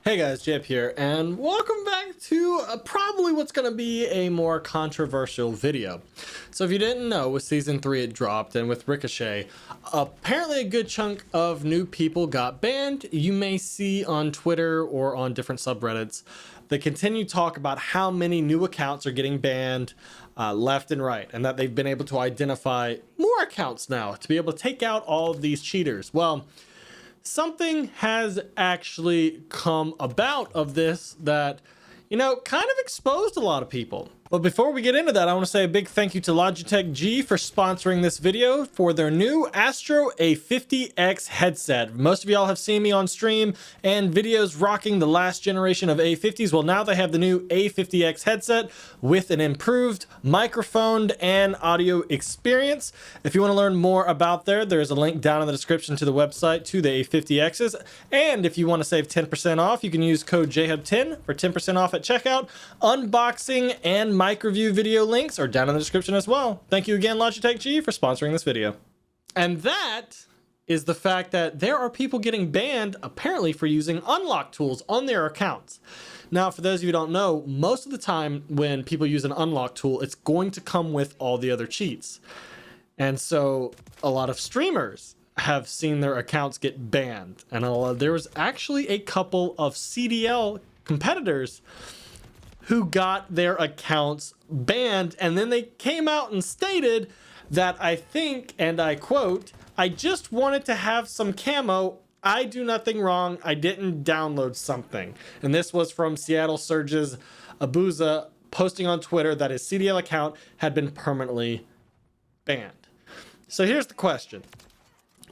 Hey guys, JHub here, and welcome back to probably what's going to be a more controversial video. So if you didn't know, with Season 3 it dropped, and with Ricochet, apparently a good chunk of new people got banned. You may see on Twitter or on different subreddits the continued talk about how many new accounts are getting banned left and right, and that they've been able to identify more accounts now to be able to take out all of these cheaters. Well, something has actually come about of this that, kind of exposed a lot of people. But before we get into that, I want to say a big thank you to Logitech G for sponsoring this video for their new Astro A50X headset. Most of y'all have seen me on stream and videos rocking the last generation of A50s. Well, now they have the new A50X headset with an improved microphone and audio experience. If you want to learn more about there's a link down in the description to the website to the A50Xs. And if you want to save 10% off, you can use code JHub10 for 10% off at checkout. Unboxing and mic review video links are down in the description as well. Thank you again, Logitech G, for sponsoring this video. And that is the fact that there are people getting banned apparently for using unlock tools on their accounts. Now, for those of you who don't know, most of the time when people use an unlock tool, it's going to come with all the other cheats. And so a lot of streamers have seen their accounts get banned. And there was actually a couple of CDL competitors who got their accounts banned, and then they came out and stated that, I think, and I quote, "I just wanted to have some camo. I do nothing wrong. I didn't download something." And this was from Seattle Surge's Abuza posting on Twitter that his CDL account had been permanently banned. So here's the question.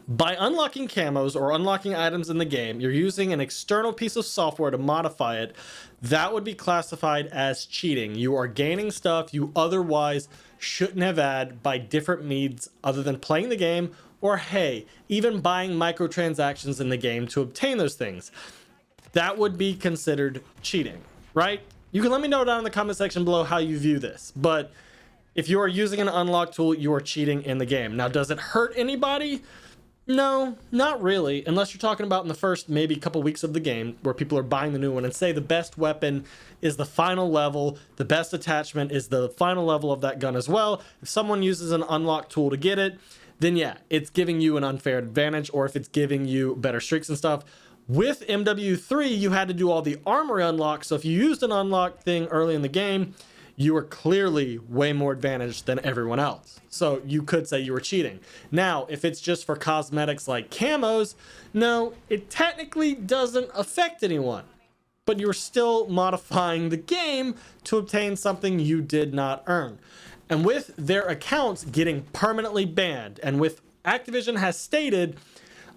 By unlocking camos or unlocking items in the game, you're using an external piece of software to modify it. That would be classified as cheating. You are gaining stuff you otherwise shouldn't have had by different means other than playing the game, or hey, even buying microtransactions in the game to obtain those things. That would be considered cheating, right? You can let me know down in the comment section below how you view this, but if you are using an unlock tool, you are cheating in the game. Now, does it hurt anybody? No, not really, unless you're talking about in the first maybe couple weeks of the game where people are buying the new one and say the best weapon is the final level, the best attachment is the final level of that gun as well. If someone uses an unlock tool to get it, then yeah, it's giving you an unfair advantage, or if it's giving you better streaks and stuff. With MW3, you had to do all the armory unlocks, so if you used an unlock thing early in the game, you were clearly way more advantaged than everyone else. So you could say you were cheating. Now, if it's just for cosmetics like camos, no, it technically doesn't affect anyone. But you're still modifying the game to obtain something you did not earn. And with their accounts getting permanently banned, and with Activision has stated,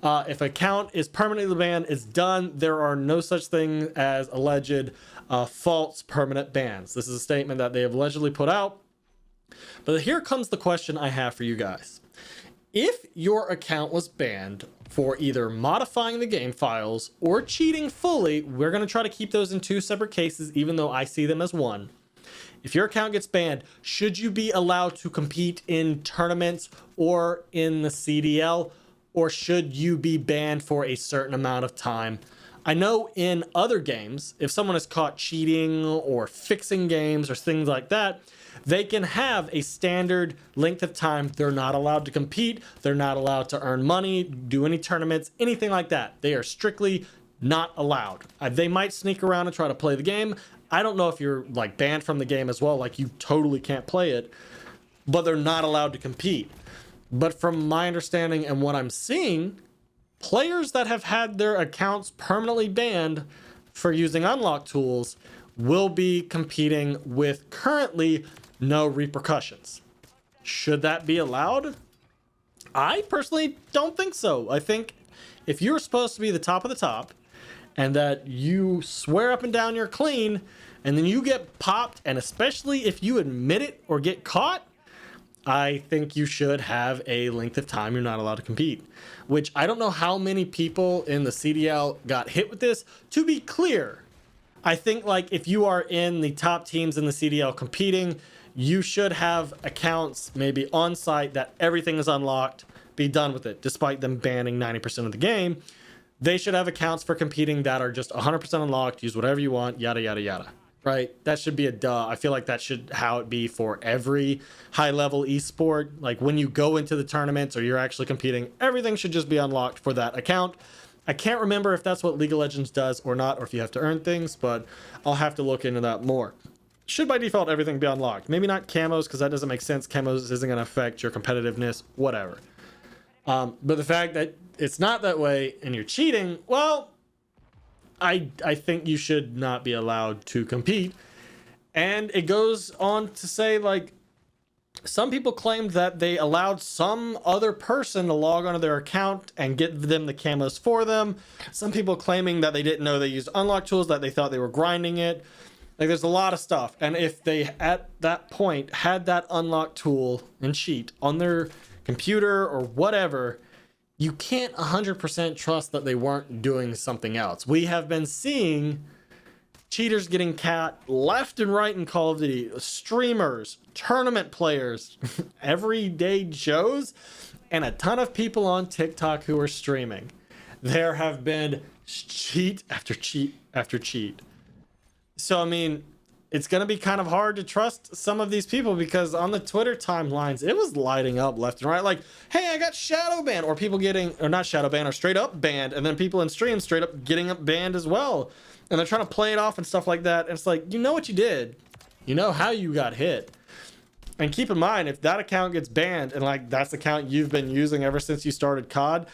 if an account is permanently banned, it's done. There are no such thing as alleged false permanent bans. This is a statement that they have allegedly put out. But here comes the question I have for you guys. If your account was banned for either modifying the game files or cheating fully, we're going to try to keep those in two separate cases, even though I see them as one. If your account gets banned, should you be allowed to compete in tournaments or in the CDL? Or should you be banned for a certain amount of time? I know in other games, if someone is caught cheating or fixing games or things like that, they can have a standard length of time. They're not allowed to compete. They're not allowed to earn money, do any tournaments, anything like that. They are strictly not allowed. They might sneak around and try to play the game. I don't know if you're like banned from the game as well, like you totally can't play it, but they're not allowed to compete. But from my understanding and what I'm seeing, players that have had their accounts permanently banned for using unlock tools will be competing with currently no repercussions. Should that be allowed? I personally don't think so. I think if you're supposed to be the top of the top and that you swear up and down you're clean and then you get popped, and especially if you admit it or get caught, I think you should have a length of time you're not allowed to compete, which I don't know how many people in the CDL got hit with this. To be clear, I think like if you are in the top teams in the CDL competing, you should have accounts maybe on site that everything is unlocked, be done with it, despite them banning 90% of the game. they should have accounts for competing that are just 100% unlocked, use whatever you want, yada, yada, yada. Right? That should be a duh. I feel like that should how it be for every high level esport. Like when you go into the tournaments or you're actually competing, everything should just be unlocked for that account. I can't remember if that's what League of Legends does or not, or if you have to earn things, but I'll have to look into that more. Should by default everything be unlocked? Maybe not camos, because that doesn't make sense. Camos isn't going to affect your competitiveness, whatever. But the fact that it's not that way and you're cheating, well, I think you should not be allowed to compete. And it goes on to say, like, some people claimed that they allowed some other person to log onto their account and get them the camos for them. Some people claiming that they didn't know they used unlock tools, that they thought they were grinding it. Like, there's a lot of stuff. And if they, at that point, had that unlock tool and cheat on their computer or whatever, you can't 100% trust that they weren't doing something else. We have been seeing cheaters getting caught left and right in Call of Duty. Streamers, tournament players, everyday Joes, and a ton of people on TikTok who are streaming. There have been cheat after cheat after cheat. So, I mean, it's going to be kind of hard to trust some of these people, because on the Twitter timelines, it was lighting up left and right. Like, hey, I got shadow banned, or people getting, or not shadow banned, or straight up banned. And then people in stream straight up getting up banned as well. And they're trying to play it off and stuff like that. And it's like, you know what you did. You know how you got hit. And keep in mind, if that account gets banned, and like that's the account you've been using ever since you started COD,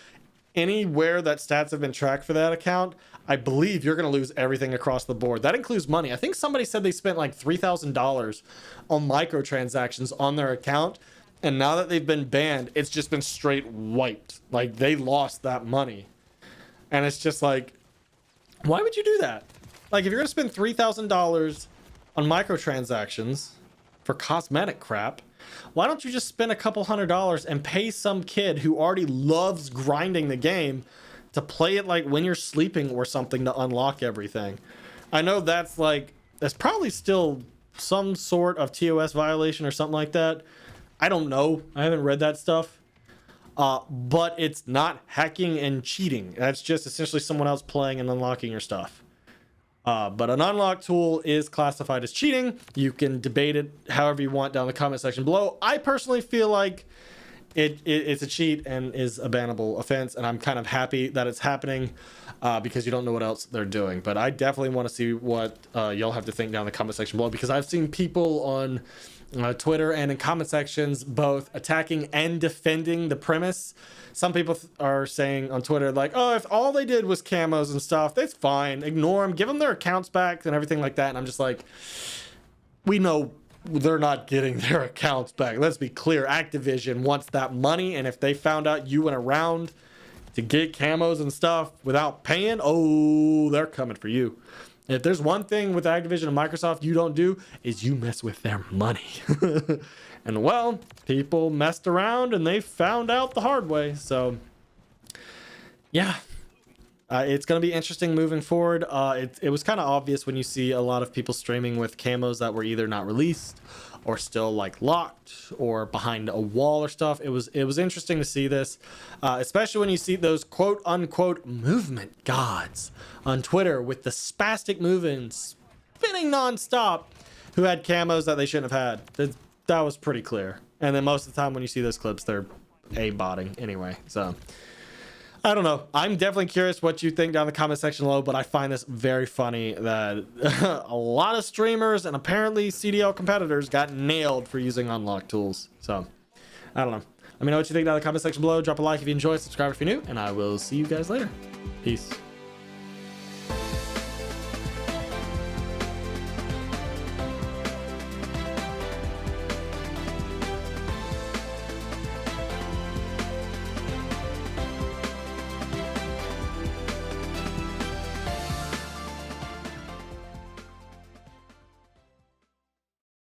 anywhere that stats have been tracked for that account, I believe you're going to lose everything across the board. That includes money. I think somebody said they spent like $3,000 on microtransactions on their account. And now that they've been banned, it's just been straight wiped. Like, they lost that money. And it's just like, why would you do that? Like, if you're going to spend $3,000 on microtransactions for cosmetic crap, why don't you just spend a couple $100s and pay some kid who already loves grinding the game to play it like when you're sleeping or something to unlock everything? I know that's probably still some sort of TOS violation or something like that. I don't know. I haven't read that stuff. But it's not hacking and cheating. That's just essentially someone else playing and unlocking your stuff. But an unlock tool is classified as cheating. You can debate it however you want down in the comment section below. I personally feel like it's a cheat and is a bannable offense, and I'm kind of happy that it's happening because you don't know what else they're doing. But I definitely want to see what y'all have to think down in the comment section below, because I've seen people on Twitter and in comment sections both attacking and defending the premise. Some people are saying on Twitter, like, oh, if all they did was camos and stuff, that's fine. Ignore them, give them their accounts back and everything like that. And I'm just like, we know they're not getting their accounts back. Let's be clear. Activision wants that money. And if they found out you went around to get camos and stuff without paying, oh, they're coming for you. If there's one thing with Activision and Microsoft you don't do, is you mess with their money. And well, people messed around and they found out the hard way. So yeah, it's going to be interesting moving forward. It was kind of obvious when you see a lot of people streaming with camos that were either not released or still like locked or behind a wall or stuff. It was interesting to see this, especially when you see those quote unquote movement gods on Twitter with the spastic movements spinning nonstop, who had camos that they shouldn't have had. That was pretty clear. And then most of the time when you see those clips, they're aimbotting anyway. So I don't know. I'm definitely curious what you think down in the comment section below, but I find this very funny that a lot of streamers and apparently CDL competitors got nailed for using unlock tools. So I don't know. Let me know what you think down in the comment section below. Drop a like if you enjoyed, subscribe if you're new, and I will see you guys later. Peace.